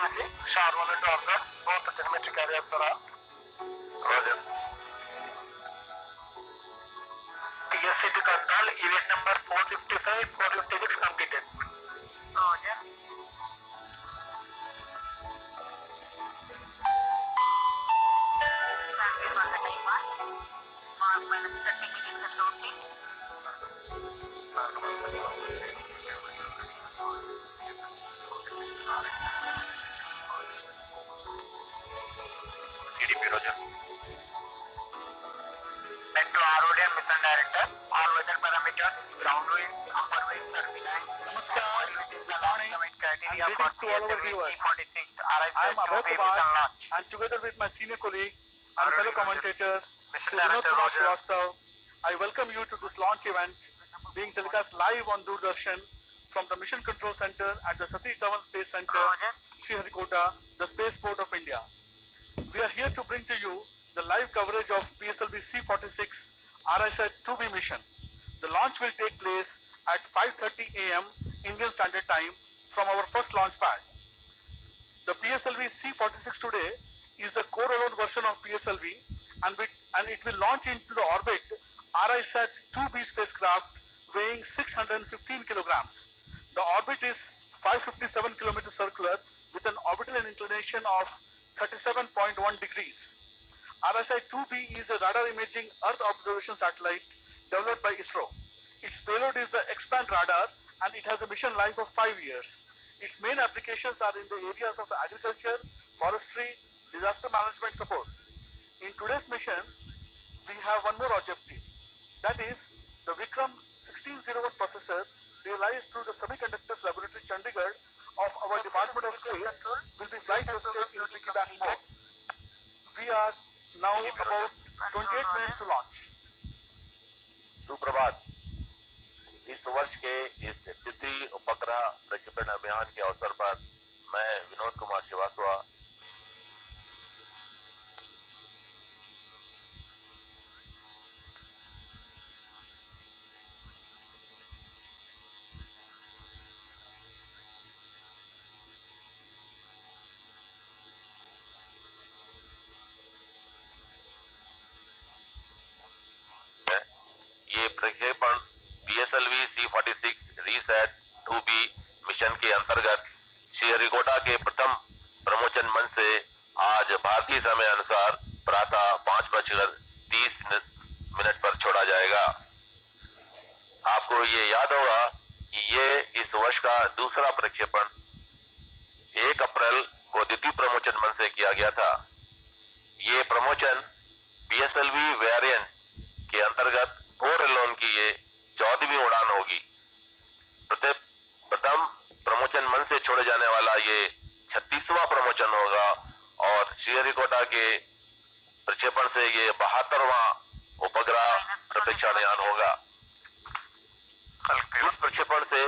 Sharwal and Order, both the telemetry carriers are Roger. PSCT control, event number 455, 456 completed. Roger. Transit on the timer. Mark minus 30 minutes and launching. CDP Roger. Back to ROD and Misson Director. All weather parameters, ground wind, upper wind, turbine. Namaskar. Good morning. Criteria And greetings to all our viewers. PSLV-C46, I am Abhay RISAT-2B Kumar, mission launch. and together with my senior colleague and fellow commentator, Mission Vinod Director Kumar Roger. Srivastav, I welcome you to this launch event being telecast live on Doordarshan from the Mission Control Center at the Satish Dhawan Space Center, Roger. Sriharikota, the spaceport of India. We are here to bring to you the live coverage of PSLV-C46 RISAT-2B mission. The launch will take place at 5:30 a.m. Indian Standard Time from our first launch pad. The PSLV-C46 today is the core-alone version of PSLV and it will launch into the orbit RISAT-2B spacecraft weighing 615 kilograms. The orbit is 557 kilometers circular with an orbital inclination of 37.1 degrees. RISAT-2B is a radar imaging Earth observation satellite developed by ISRO. Its payload is the X-band radar and it has a mission life of 5 years. Its main applications are in the areas of agriculture, forestry, disaster management support. In today's mission, we have one more objective. That is, the Vikram 1601 processor realized through the Semiconductors Laboratory Chandigarh of our Department of Space will be flight tested in piggyback mode. We are now about 28 minutes to launch. सुप्रभात। इस वर्ष के इस तृतीय उपग्रह प्रक्षेपण अभियान के अवसर पर मैं विनोद कुमार श्रीवास्तव ये प्रक्षेपण PSLV-C46 RISAT-2B मिशन के अंतर्गत श्रीहरिकोटा के प्रथम प्रमोचन मंच से आज भारतीय समय अनुसार प्रातः 5:30 पर छोड़ा जाएगा। आपको ये याद होगा कि ये इस वर्ष का दूसरा प्रक्षेपण 1 अप्रैल को द्वितीय प्रमोचन मंच से किया गया था। ये प्रमोचन PSLV वेरिएंट के अंतर्गत कोर एलोन की ये 14वीं उड़ान होगी। प्रथम प्रमोचन मंच से छोड़े जाने वाला ये 36वां प्रमोचन होगा और श्रीहरिकोटा के प्रक्षेपण से ये 72वां उपग्रह प्रक्षेपण होगा। इस प्रक्षेपण से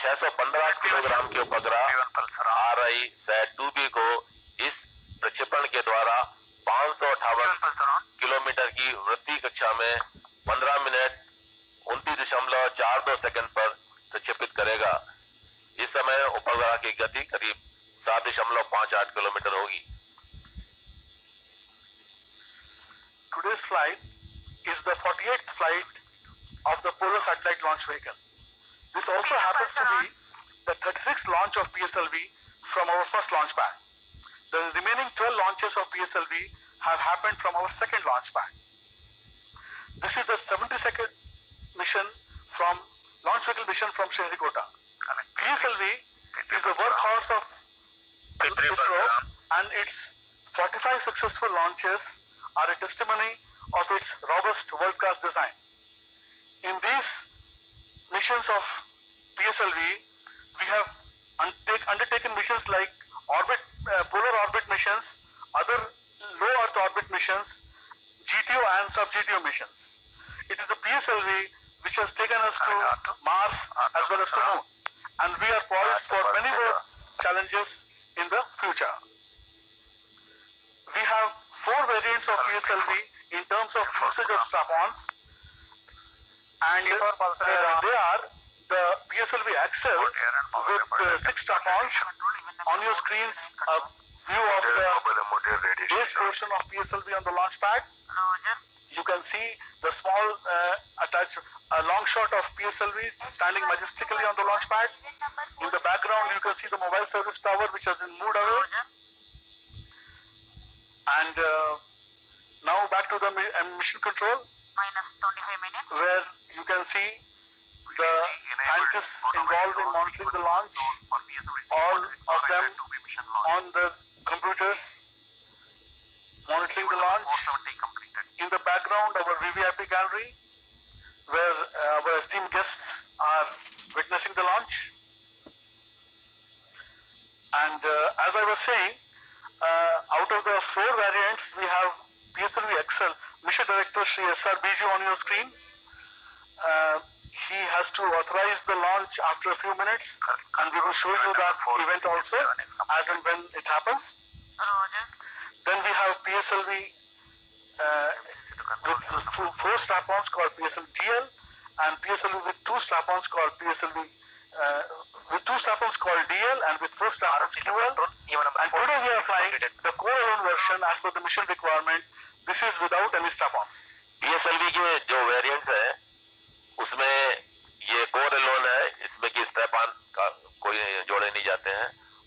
615 किलोग्राम के उपग्रह RISAT-2B को इस प्रक्षेपण के द्वारा 558 किलोमीटर की वृत्ति कक्षा में 15 मिनट 29.42 सेकंड पर प्रक्षेपित करेगा। इस समय उपग्रह की गति करीब 7.58 किलोमीटर होगी। Today's flight is the 48th flight of the Polar Satellite Launch Vehicle. This also happens to be the 36th launch of PSLV from our first launch pad. The remaining 12 launches of PSLV have happened from our second launch pad. This is the 72nd mission from launch vehicle mission from Sriharikota. PSLV is the workhorse of ISRO and its 45 successful launches are a testimony of its robust world-class design. In these missions of PSLV, we have undertaken missions like polar orbit missions, other low Earth orbit missions, GTO and sub-GTO missions. It is the PSLV which has taken us to Mars as well as to Moon, and we are poised for many more challenges in the future. We have 4 variants of PSLV in terms of usage of strap-ons, and they are the PSLV Axel with 6 strap-ons, On your screens, a view of the base portion of PSLV on the launch pad. Roger. You can see the small a long shot of PSLV standing majestically on the launch pad. In the background, you can see the mobile service tower which has been moved away. And now back to the mission control, Minus 25 minutes. where you can see the scientists involved in monitoring the launch, all of them on the computers, monitoring the launch. 470 completed. In the background, our VVIP gallery, where our esteemed guests are witnessing the launch. And as I was saying, out of the 4 variants, we have PSLV XL. Mission Director Shri S.R. Biju on your screen. He has to authorize the launch after a few minutes, and we will show you that event also as and when it happens. Roger. Then we have PSLV with 4 strap-ons called PSLV DL, and PSLV with 2 strap-ons called PSLV with 2 strap-ons called DL, and with 4 strap-ons QL. And today we are flying the core alone version as per the mission requirement. This is without any strap-on. PSLV के जो variants है उसमें ये core Elon है, इसमें कि strap on का कोई जोड़े नहीं जाते हैं।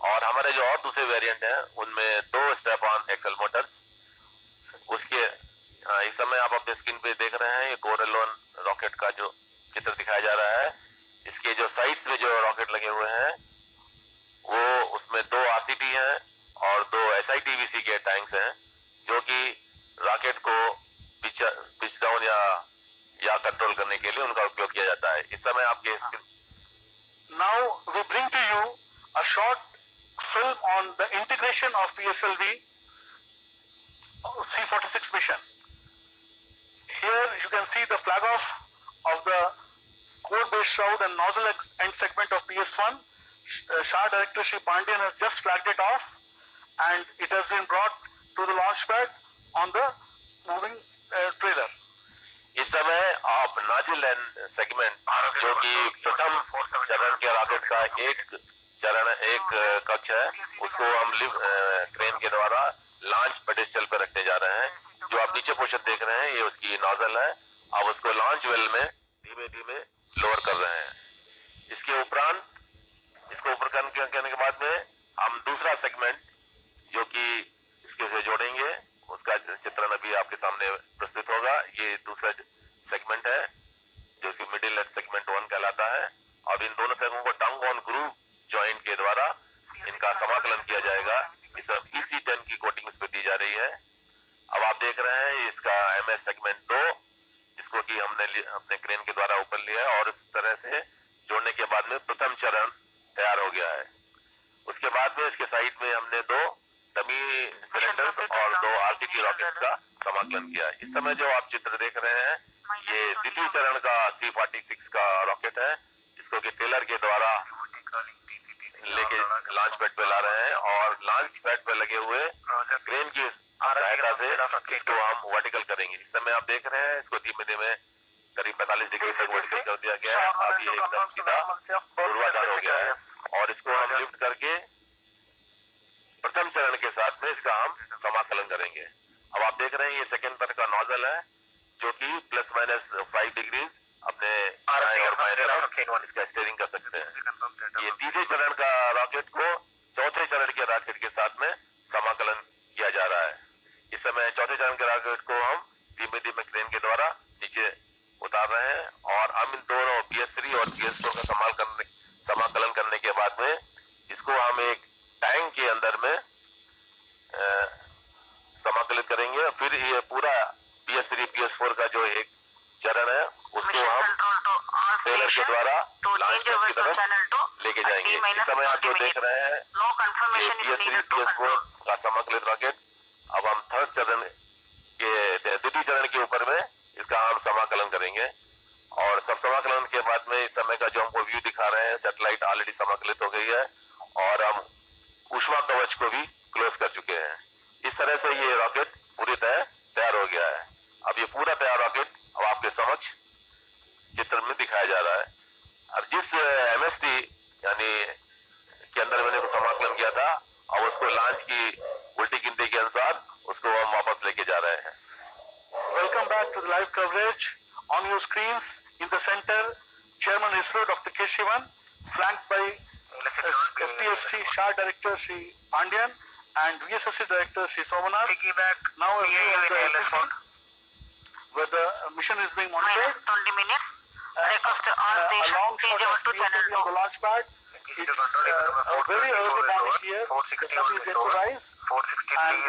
और हमारे जो और दूसरे वेरिएंट हैं उनमें 2 स्ट्रैप ऑन एक्सल मोटर्स। उसके इस समय आप अपने स्क्रीन पे देख रहे हैं ये कोर एलोन रॉकेट का जो चित्र दिखाया जा रहा है। इसके जो साइड्स में जो रॉकेट लगे हुए हैं वो उसमें 2 RCT हैं और 2 SITVC के टैंक्स हैं जो कि रॉकेट को पिच डाउन या कंट्रोल करने के लिए उनका उपयोग किया जाता है। इस समय आपके Now we bring to you a short film on the integration of PSLV C46 mission. Here you can see the flag off of the core base shroud and nozzle end segment of PS1. SHAR Director Shri Pandian has just flagged it off, and it has been brought to the launch pad on the moving trailer. इस समय आप नाजिल and segment जो कि प्रथम चरण के rocket का एक कक्ष है उसको हम क्रेन के द्वारा लॉन्च पेडेस्टल पर रखने जा रहे हैं। जो आप नीचे पोर्शन देख रहे हैं ये उसकी नोजल है। अब उसको लॉन्च वेल में धीमे धीमे लोअर कर रहे हैं। इसके उपरांत इसको ऊपर करने के बाद में हम दूसरा सेगमेंट जो कि इसके से जोड़ेंगे उसका चित्रण अभी आपके सामने प्रस्तुत होगा। ये दूसरा सेगमेंट है जो कि मिडिल सेगमेंट 1 कहलाता है और इन दोनों सेगमेंट को टंग ऑन ग्रूव जॉइंट के द्वारा इनका समाकलन किया जाएगा। इस EC10 की कोटिंग इस पर दी जा रही है। अब आप देख रहे हैं इसका MS सेगमेंट 2 जिसको कि हमने अपने क्रेन के द्वारा ऊपर लिया है और इस तरह से जोड़ने के बाद में प्रथम चरण तैयार हो गया है। उसके बाद में इसके साइड में हमने 2 डमी सिलेंडर्स और 2 RCT रॉकेट का समाकलन किया। इस समय जो आप चित्र देख रहे हैं ये द्वितीय चरण का C46 का रॉकेट है जिसको कि टेलर के द्वारा लेके लॉन्च पैड पे ला रहे हैं और लॉन्च पैड पे लगे हुए क्रेन की सहायता से इसको हम वर्टिकल करेंगे। इस समय आप देख रहे हैं इसको धीमे धीमे करीब 45 डिग्री तक वर्टिकल कर दिया गया है। अब ये एकदम सीधा पूर्वाधार हो गया है और इसको हम लिफ्ट करके प्रथम चरण के साथ में इसका हम समाकलन करेंगे। अब आप देख रहे हैं ये सेकेंड पर का नोजल है जो कि ±5 डिग्री अपने और बाएं तरफ इसका स्टीयरिंग कर सकते हैं। ये तीसरे चरण का रॉकेट को चौथे चरण के रॉकेट के साथ में समाकलन किया जा रहा है। इस समय चौथे चरण के रॉकेट को हम धीमे धीमे क्रेन के द्वारा नीचे उतार रहे हैं और हम इन दोनों PS3 और PS4 का समाकलन करने के बाद में इसको हम एक टैंक के अंदर में समाकलित करेंगे। फिर ये पूरा PS3 PS4 का जो एक चरण है उसको हम टेलर के द्वारा लॉन्च पैड की तरफ लेके जाएंगे। इस समय आप जो देख रहे हैं ये PS3 PS4 का समाकलित रॉकेट अब हम थर्ड चरण के द्वितीय चरण के ऊपर में इसका हम समाकलन करेंगे और सब समाकलन के बाद में इस समय का जो हमको व्यू दिखा रहे हैं सैटेलाइट ऑलरेडी समाकलित हो गई है और हम ऊष्मा कवच को भी क्लोज कर चुके हैं। इस तरह से ये रॉकेट पूरी तरह तैयार हो गया है। अब ये पूरा तैयार रॉकेट अब आपके समक्ष चित्र में दिखाया जा रहा है। अब जिस MST यानी के अंदर मैंने समाकलन किया था अब उसको लॉन्च की उल्टी गिनती के अनुसार उसको हम वापस लेके जा रहे हैं। Welcome back to the live coverage. On your screens, in the center, Chairman ISRO Dr. K. Shivan, flanked by FTSC SHAR Director Sri Pandian and VSSC Director Sri Somanath. Now a view of the LSC, where the mission is being monitored. 20 minutes. Request to all A stations long change shot over of to channel PSLV on the launch pad. It's a very early morning here. The sun is yet to rise. And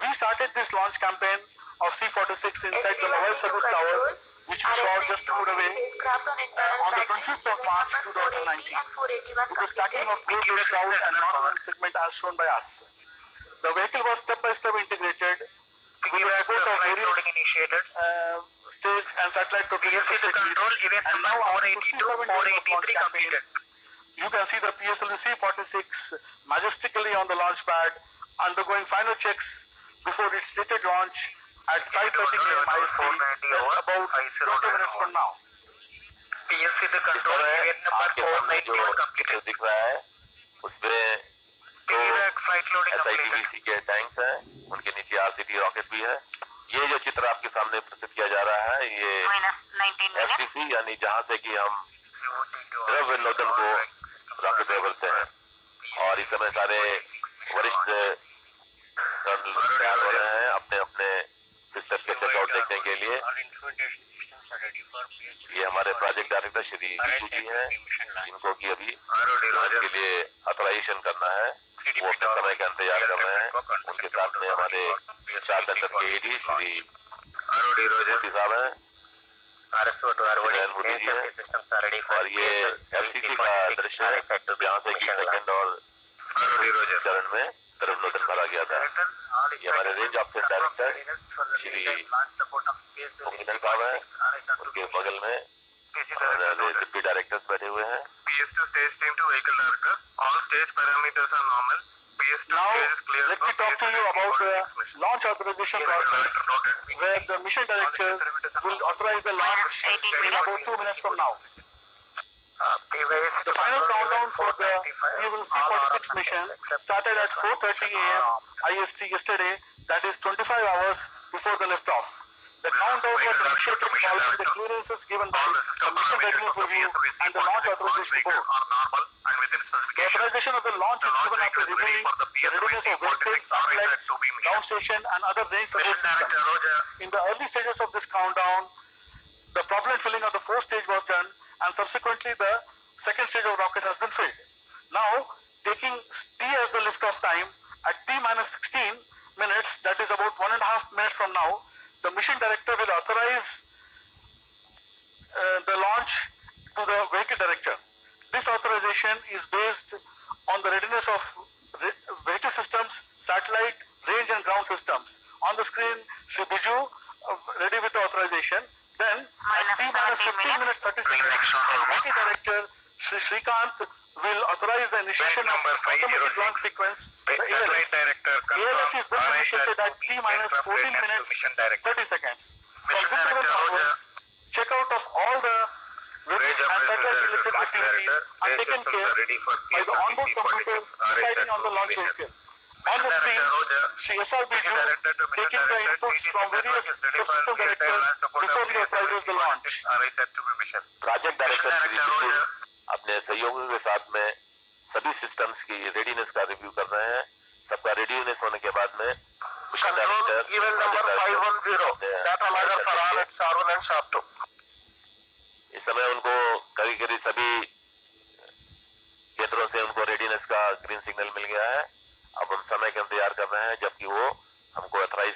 we started this launch campaign of C-46 inside the Mobile Service Tower, which we saw just moved away on the 25th of March 2019, with the stacking of closed cloud and non-moving segment as shown by us. The vehicle was step-by-step integrated with the support of various stage and satellite propagation techniques, and now our 57 days of launch campaign. You can see the PSLV-C46 majestically on the launch pad, undergoing final checks before its stated launch at 5:30 p.m. IST, just about 20 minutes from now. आपके सामने जो चित्र दिख रहा है उसमें दो SIPVC के टैंक्स हैं, उनके नीचे RCT रॉकेट भी है। ये जो चित्र आपके सामने प्रस्तुत किया जा रहा है ये FCC यानी जहाँ से कि हम द्रव्य नोदन को रॉकेट में बोलते हैं, और इस समय सारे वरिष्ठ तैयार हो रहे हैं अपने अपने सिस्टम के चेकआउट देखने के लिए। ये हमारे प्रोजेक्ट डायरेक्टर श्री विजू जी हैं, इनको कि अभी लॉन्च के लिए ऑथराइजेशन करना है, वो अपने समय का इंतजार कर रहे हैं। उनके साथ में हमारे चार सेंटर के एडी श्री मोदी साहब हैं, मोदी जी हैं, और ये FCC का दृश्य है जहाँ से कि सेकंड और चरण में द्रव्यनोदन भरा गया था। ये हमारे रेंज ऑफिसर डायरेक्टर श्री मुखिंदर साहब हैं, उनके बगल में हमारे डिप्टी डायरेक्टर्स बैठे हुए हैं। PS2 stage team to vehicle director. All stage parameters are normal. PS2 Now, stage is clear. let me talk to you about the launch authorization process, where the mission director will authorize the launch in about 2 minutes from now. The final countdown for the PSLV-C46 mission started at 4:30 a.m. IST yesterday, that is 25 hours before the liftoff. The countdown was initiated following the clearances given by the Mission Readiness Review and the Launch Authorization Board. The authorization of the launch is given after reviewing the readiness of vehicles, satellites, ground station and other range support systems. In the early stages of this countdown, the propellant filling of the fourth stage was done, and subsequently the second stage of rocket has been filled. Now, taking T as the liftoff time, at T-16 minutes, that is about 1.5 minutes from now, the mission director will authorize the launch to the vehicle director. This authorization is based on the readiness of vehicle systems, satellite, range and ground systems. On the screen, Shri Biju, ready with the authorization. Then, at T-15 minutes 30 seconds, the vehicle director, Shri Shrikant, will authorize the initiation of automatic launch sequence, the ALS. ALS is then initiated at T-14 minutes 30 seconds. From this event onwards, checkout of all the risk and satellite-related activities are taken care by the onboard computer residing on the launch vehicle. On the screen, Shri SRBG taking the inputs from various subsystem directors before he authorizes the launch. Project director Shri Viju अपने सहयोगियों के साथ में सभी systems की readiness का review कर रहे हैं। सबका रेडीनेस होने के बाद में मिशन डायरेक्टर इस समय उनको करीब करीब सभी केंद्रों से उनको रेडीनेस का ग्रीन सिग्नल मिल गया है। अब हम समय का इंतजार कर रहे हैं जबकि वो हमको अथराइज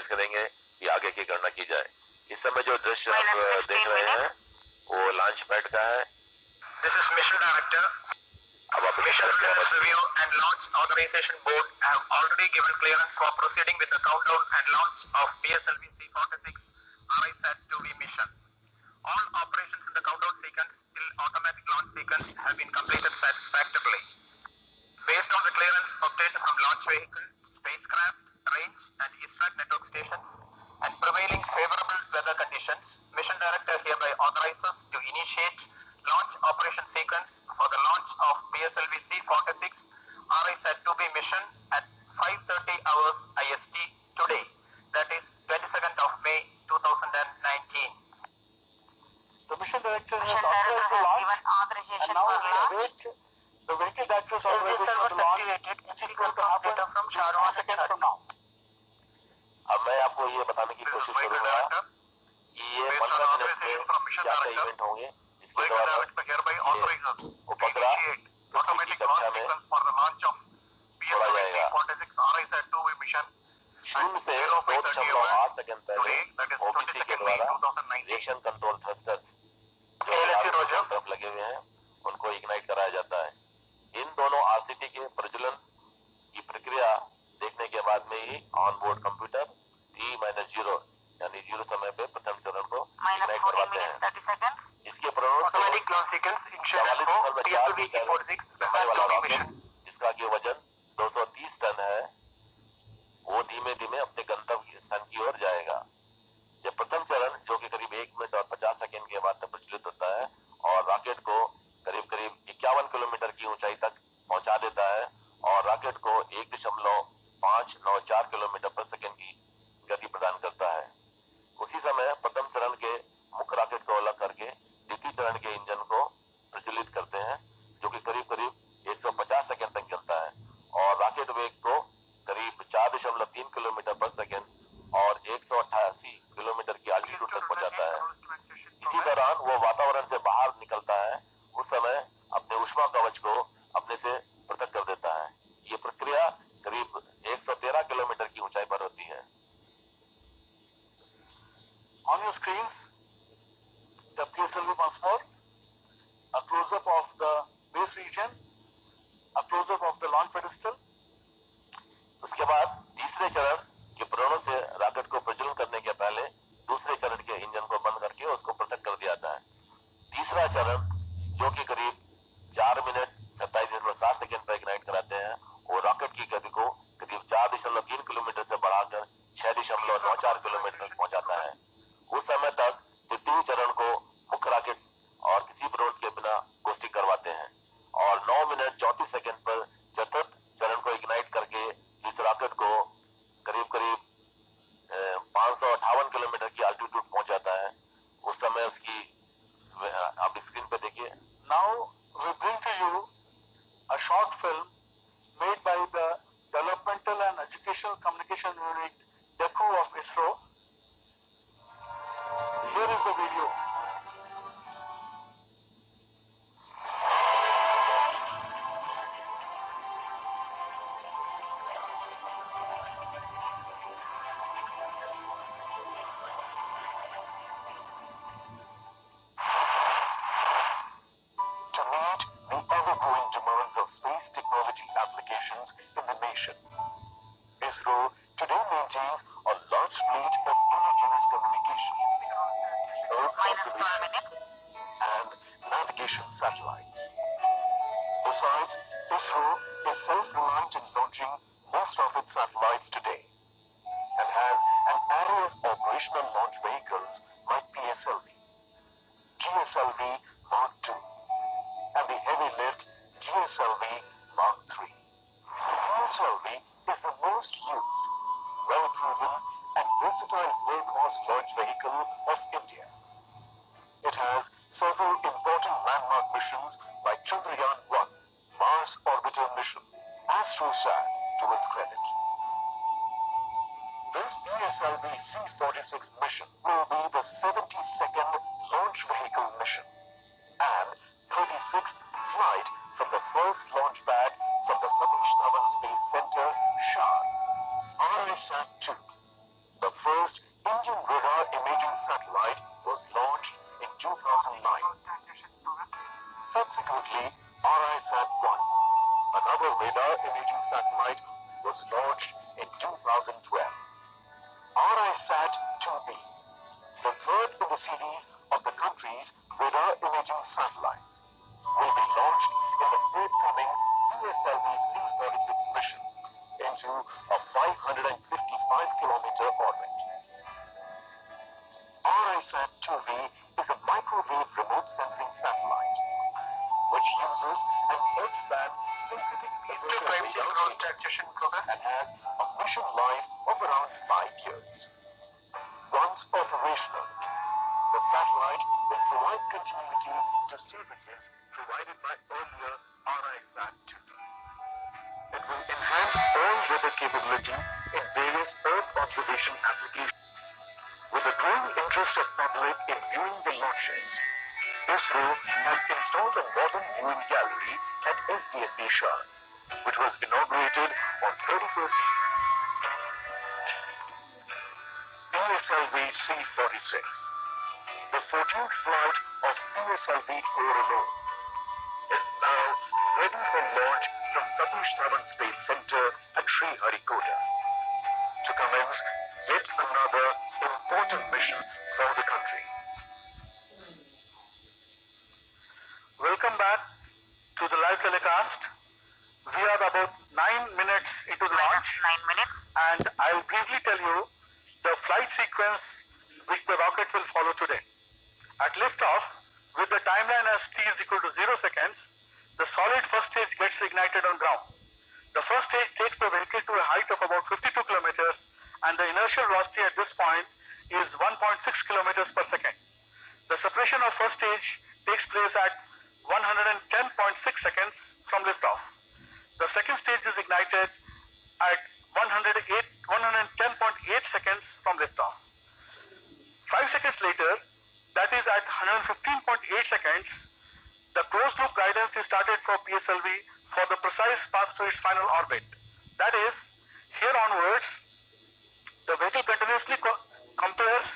करेंगे कि आगे की गणना की जाए। इस समय जो दृश्य आप देख रहे हैं वो लॉन्च पैड का है। This is Mission Director. Mission Readiness Review and Launch Authorization Board have already given clearance for proceeding with the countdown and launch of PSLV-C46 RISAT-2B mission. All operations in the countdown sequence till automatic launch sequence have been completed satisfactorily. Based on the clearance obtained from launch vehicle, spacecraft, range and ISRAT network station and prevailing favorable weather conditions, Mission Director hereby authorizes to initiate launch operation sequence for the launch of PSLV-C46 RISAT-2B mission at 5:30 hours IST today, that is 22nd of May 2019. The mission director has Mission authorized the Director has launch, given and authorization now for we launch. await the vehicle director's Is the authorization server for the launch, activated? which is Please going to confirm happen data from 2 Sharon seconds from now. अब मैं आपको ये बताने की This is कोशिश Vehicle करूंगा Director. कि ये Based on 15 मिनट authorization में from Mission क्या क्या Director, इवेंट होंगे इसके Vehicle दौरान Director hereby authorizes to उपग्रह initiate पृथ्वी की automatic कक्षा launch में sequence for the launch of छोड़ा जाएगा। PSLV-C46 RISAT-2B mission शून्य से at 0.30 hours 2.8 सेकंड today, पहले that is ओबीसी के 22nd May द्वारा 2019. रिएक्शन कंट्रोल थ्रस्टर जो PSLV रोजर तरफ लगे हुए हैं उनको इग्नाइट कराया जाता है। इन दोनों आरसीटी के प्रज्वलन की प्रक्रिया देखने के बाद में ही ऑन बोर्ड कंप्यूटर T-0 यानी 0 समय पे प्रथम चरण को इग्नाइट -14 करवाते minutes हैं। 30 seconds. इसके परिणाम automatic launch sequence insurance for PSLV-C46 RISAT-2B mission. जिसका की वजन 230 टन है, वो धीमे धीमे अपने गंतव्य स्थान की ओर जाएगा। जब प्रथम चरण जो कि करीब 1 मिनट और 50 सेकंड के बाद प्रज्वलित होता है और रॉकेट को करीब 51 किलोमीटर की ऊंचाई तक पहुंचा देता है और रॉकेट को 1.594 किलोमीटर पर सेकंड की गति प्रदान करता है। उसी समय प्रथम चरण के मुख्य रॉकेट को अलग करके द्वितीय चरण के इंजन को प्रज्वलित करते हैं, जो कि करीब 150 सेकंड तक चलता है और रॉकेट वेग को करीब 4.3 किलोमीटर पर सेकंड और 188 किलोमीटर की एल्टीट्यूड तक पहुंचाता है। इसी दौरान वो वातावरण से बाहर निकलता है, उस समय अपने ऊष्मा कवच को अपने से पृथक कर देता है। ये प्रक्रिया करीब 113 किलोमीटर की ऊंचाई पर होती है। On your screens, the PSLV once more, a close-up of the base region, a close-up of the launch pedestal. उसके बाद तीसरे चरण के प्रणों से रॉकेट को प्रज्वलन करने के पहले दूसरे चरण के इंजन को बंद करके उसको पृथक कर दिया जाता है। तीसरा चरण जो कि करीब 4 मिनट 27.7 सेकंड पर इग्नाइट कराते हैं, वो रॉकेट की गति को करीब 4.3 किलोमीटर से बढ़ाकर 6.94 किलोमीटर तक पहुंचाता है। उस समय तक द्वितीय चरण को मुख्य रॉकेट और किसी प्रणों के बिना कोष्टी करवाते हैं और 9 मिनट 34 सेकंड पर चतुर्थ चरण को इग्नाइट करके इस रॉकेट को करीब 558 किलोमीटर की एल्टीट्यूड पहुंच जाता है। उस समय उसकी आप स्क्रीन पे देखिए। Now we bring to you a short film made by the Developmental and Educational Communication Unit DECO of ISRO. Here is the video. To meet the ever-growing demands of space technology applications in the nation, ISRO today maintains a large fleet of indigenous communication, Earth -12 observation, minutes. and navigation satellites. Besides, ISRO is self-reliant in launching most of its satellites today and has an array of operational launch vehicles like PSLV, GSLV Mark II, and the heavy lift GSLV Mark III. PSLV is the most used, well-proven, and versatile workhorse launch vehicle of India. It has several important landmark missions like Chandrayaan-1, Mars Orbiter Mission, AstroSat to its credit. This PSLV-C46 mission will be the 72nd launch vehicle mission and 36th flight from the first launch pad from the Satish Dhawan Space Center, Shar. RISAT-2, the first Indian radar imaging satellite, was launched in 2009. Subsequently, RISAT-1, another radar imaging satellite, was launched in 2012. RISAT-2B, the third in the series of the country's radar imaging satellites, will be launched in the forthcoming PSLV-C46 mission into a 555-kilometer orbit. RISAT-2B is a microwave remote sensing satellite, which uses an X-band synthetic laser detachation program and has a mission life of around 5 years. Once operational, the satellite will provide continuity to services provided by earlier RISAT-2B. It will enhance all weather capability in various Earth observation applications. With the growing interest of public in viewing the launches, ISRO has installed a modern viewing gallery at SDSP Misson, which was inaugurated on 31st PSLV-C46. The 14th flight of PSLV-4 alone is now ready for launch from Satish Dhawan Space Center at Sriharikota to commence yet another important mission for the country. Welcome back to the live telecast. We are about 9 minutes into the launch. 9 minutes. And I'll briefly tell you the flight sequence which the rocket will follow today. At liftoff, with the timeline as t is equal to 0 seconds, the solid first stage gets ignited on ground. The first stage takes the vehicle to a height of about 52 kilometers and the inertial velocity at this point is 1.6 kilometers per second. The separation of first stage takes place at 110.6 seconds from liftoff. The second stage is ignited at 110.8 seconds from liftoff. 5 seconds later, that is at 115.8 seconds, the closed loop guidance is started for PSLV for the precise path to its final orbit. That is, here onwards, the vehicle continuously compares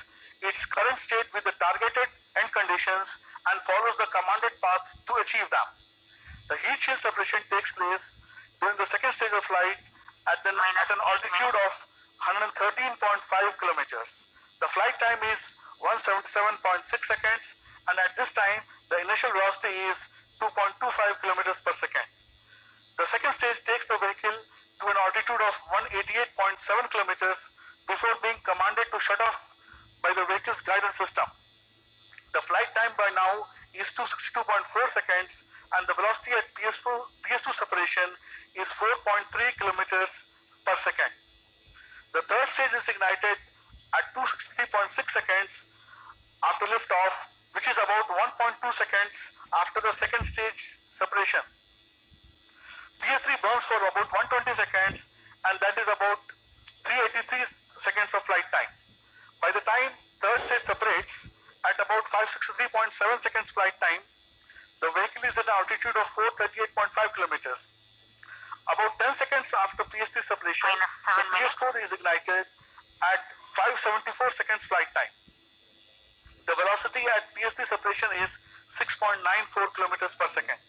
its current state with the targeted end conditions and follows the commanded path to achieve them. The heat shield separation takes place during the second stage of flight at an altitude of 113.5 kilometers. The flight time is 177.6 seconds, and at this time the initial velocity is 2.25 kilometers per second. The second stage takes the vehicle to an altitude of 188.7 kilometers before being commanded to shut off by the vehicle's guidance system. The flight time by now is 262.4 seconds, and the velocity at PS2 separation is 4.3 kilometers per second. The third stage is ignited at 263.6 seconds after liftoff, which is about 1.2 seconds after the second stage separation. PS3 burns for about 120 seconds, and that is about 383 seconds of flight time. By the time third stage separates at about 563.7 seconds flight time, the vehicle is at an altitude of 438.5 kilometers. About 10 seconds after PS3 separation, the PS4 is ignited at 574 seconds flight time. The velocity at PS3 separation is 6.94 kilometers per second.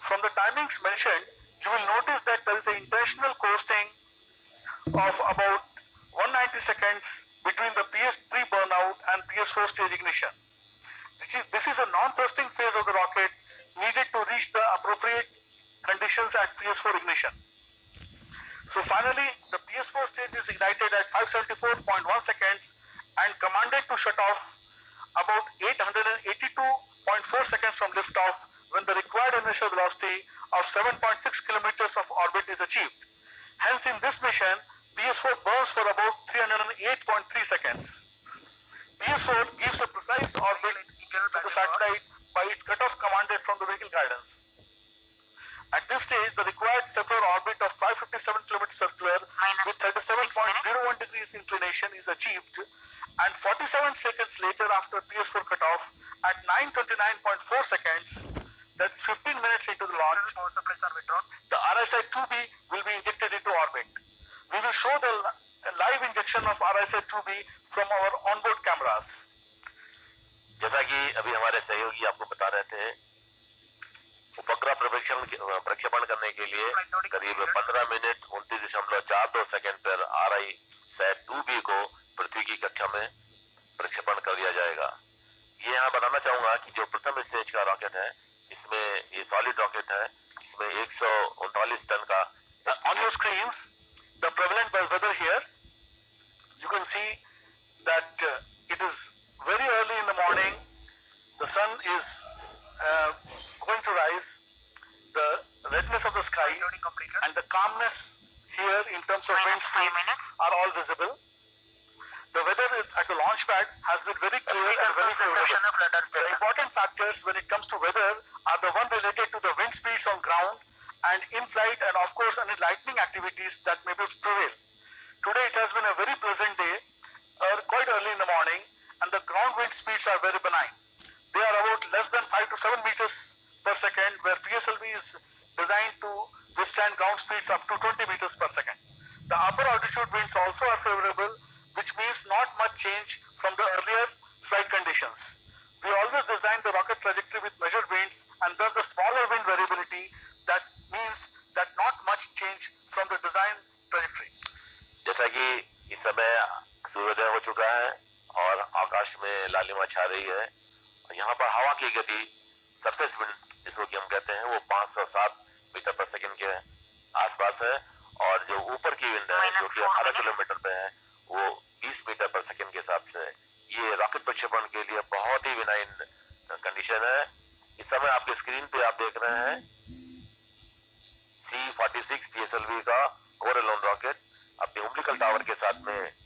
From the timings mentioned, you will notice that there is an intentional coasting of about 190 seconds between the PS3 burnout and PS4 stage ignition. This is a non-thrusting phase of the rocket needed to reach the appropriate conditions at PS4 ignition. So finally, the PS4 stage is ignited at 574.1 seconds and commanded to shut off about 882.4 seconds from liftoff when the required initial velocity of 7.6 kilometers of orbit is achieved. Hence, in this mission, PS4 burns for about 308.3 seconds. PS4 gives a precise orbit to the satellite by its cutoff commanded from the vehicle guidance. At this stage, the required circular orbit of 557 km circular with 37.01 degrees inclination is achieved, and 47 seconds later after PS4 cutoff, at 929.4 seconds, that's 15 minutes into the launch, the RISAT-2B will be injected into orbit. We will show the live injection of RISAT-2B from our onboard cameras. जैसा कि अभी हमारे सहयोगी आपको बता रहे थे, उपग्रह प्रक्षेपण करने के लिए करीब 15 मिनट 29.42 सेकंड पर RISAT-2B को पृथ्वी की कक्षा में प्रक्षेपण कर दिया जाएगा। ये यहाँ बताना चाहूंगा कि जो प्रथम स्टेज का रॉकेट है, इसमें ये सॉलिड रॉकेट है, इसमें 139 टन का। On your screens, the prevalent weather here, you can see that it is very early in the morning. The sun is going to rise. The redness of the sky and the calmness here in terms of wind speeds are all visible. The weather at the launch pad has been very clear and very favorable. The important factors when it comes to weather are the one related to the wind speeds on ground and in flight, and of course any lightning activities that may prevail. Today it has been a very pleasant day, quite early in the morning, and the ground wind speeds are very benign. They are about less than 5 to 7 meters per second, where PSLV is designed to withstand ground speeds up to 20 meters per second. The upper altitude winds also are favorable, which means not much change from the earlier flight conditions. We always design the rocket trajectory with measured winds, and thus the smaller wind variability, that means that not much change from the design trajectory. जैसा कि इस समय सूर्योदय हो चुका है और आकाश में लालिमा छा रही है, यहाँ पर हवा की गति सरफेस विंड जिसको कि हम कहते हैं वो 507 मीटर पर सेकंड के आसपास है, और जो ऊपर की विंड है जो कि 18 किलोमीटर पे है वो 20 मीटर पर सेकंड के हिसाब से। ये रॉकेट प्रक्षेपण के लिए बहुत ही विनाइन कंडीशन है। इस समय आपके स्क्रीन पे आप देख रहे हैं C46 PSLV का ओवरलोन रॉकेट अपने उम्बिलिकल टावर के साथ में